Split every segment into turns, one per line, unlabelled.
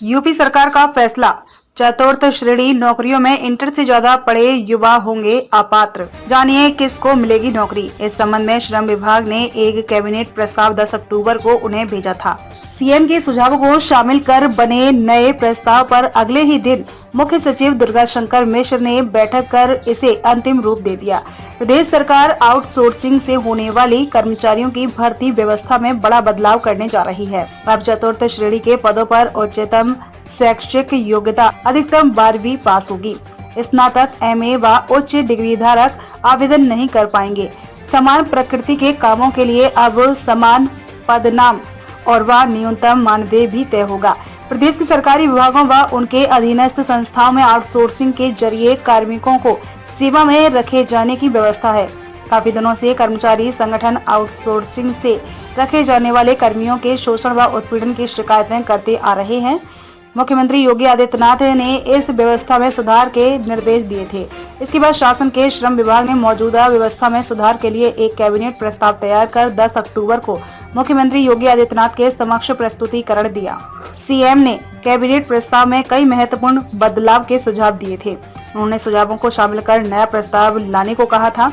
UP सरकार का फैसला। चतुर्थ श्रेणी नौकरियों में इंटर से ज्यादा पढ़े युवा होंगे अपात्र। जानिए किसको मिलेगी नौकरी। इस संबंध में श्रम विभाग ने एक कैबिनेट प्रस्ताव 10 अक्टूबर को उन्हें भेजा था। सीएम के सुझावों को शामिल कर बने नए प्रस्ताव पर अगले ही दिन मुख्य सचिव दुर्गा शंकर मिश्र ने बैठक कर इसे अंतिम रूप दे दिया। प्रदेश सरकार आउटसोर्सिंग से होने वाली कर्मचारियों की भर्ती व्यवस्था में बड़ा बदलाव करने जा रही है। अब चतुर्थ श्रेणी के पदों पर उच्चतम शैक्षिक योग्यता अधिकतम 12वीं पास होगी। स्नातक, एमए व उच्च डिग्री धारक आवेदन नहीं कर पाएंगे। समान प्रकृति के कामों के लिए अब समान पदनाम और वह न्यूनतम मानदेय भी तय होगा। प्रदेश के सरकारी विभागों व उनके अधीनस्थ संस्थाओं में आउटसोर्सिंग के जरिए कार्मिकों को सेवा में रखे जाने की व्यवस्था है। काफी दिनों से कर्मचारी संगठन आउटसोर्सिंग से रखे जाने वाले कर्मियों के शोषण व उत्पीड़न की शिकायतें करते आ रहे हैं। मुख्यमंत्री योगी आदित्यनाथ ने इस व्यवस्था में सुधार के निर्देश दिए थे। इसके बाद शासन के श्रम विभाग ने मौजूदा व्यवस्था में सुधार के लिए एक कैबिनेट प्रस्ताव तैयार कर 10 अक्टूबर को मुख्यमंत्री योगी आदित्यनाथ के समक्ष प्रस्तुतिकरण दिया। सीएम ने कैबिनेट प्रस्ताव में कई महत्वपूर्ण बदलाव के सुझाव दिए थे। उन्होंने सुझावों को शामिल कर नया प्रस्ताव लाने को कहा था।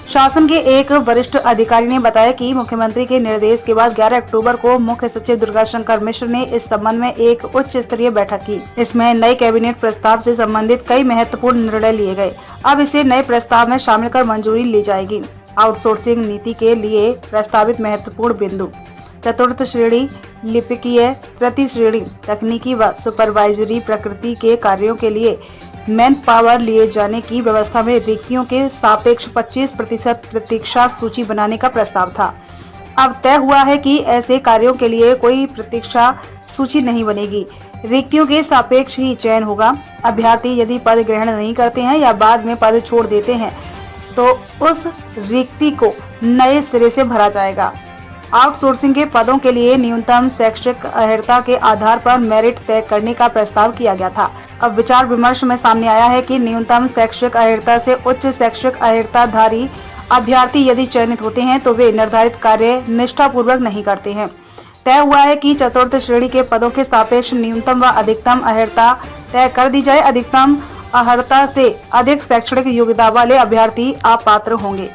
शासन के एक वरिष्ठ अधिकारी ने बताया कि मुख्यमंत्री के निर्देश के बाद 11 अक्टूबर को मुख्य सचिव दुर्गा शंकर मिश्र ने इस संबंध में एक उच्च स्तरीय बैठक की। इसमें नए कैबिनेट प्रस्ताव से संबंधित कई महत्वपूर्ण निर्णय लिए गए। अब इसे नए प्रस्ताव में शामिल कर मंजूरी ली जाएगी। आउटसोर्सिंग नीति के लिए प्रस्तावित महत्वपूर्ण बिंदु: चतुर्थ श्रेणी लिपिकीय, तृतीय श्रेणी तकनीकी व सुपरवाइजरी प्रकृति के कार्यों के लिए मैन पावर लिए जाने की व्यवस्था में रिक्तियों के सापेक्ष 25% प्रतीक्षा सूची बनाने का प्रस्ताव था। अब तय हुआ है कि ऐसे कार्यों के लिए कोई प्रतीक्षा सूची नहीं बनेगी, रिक्तियों के सापेक्ष ही चयन होगा। अभ्यर्थी यदि पद ग्रहण नहीं करते हैं या बाद में पद छोड़ देते हैं तो उस रिक्ति को नए सिरे से भरा जाएगा। आउटसोर्सिंग के पदों के लिए न्यूनतम शैक्षिक अर्हता के आधार पर मेरिट तय करने का प्रस्ताव किया गया था। अब विचार विमर्श में सामने आया है कि न्यूनतम शैक्षिक अर्हता से उच्च शैक्षिक अर्हताधारी अभ्यर्थी यदि चयनित होते हैं तो वे निर्धारित कार्य निष्ठापूर्वक नहीं करते हैं। तय हुआ है कि चतुर्थ श्रेणी के पदों के सापेक्ष न्यूनतम व अधिकतम अर्हता तय कर दी जाए। अधिकतम अर्हता से अधिक शैक्षणिक योग्यता वाले अभ्यर्थी अपात्र होंगे।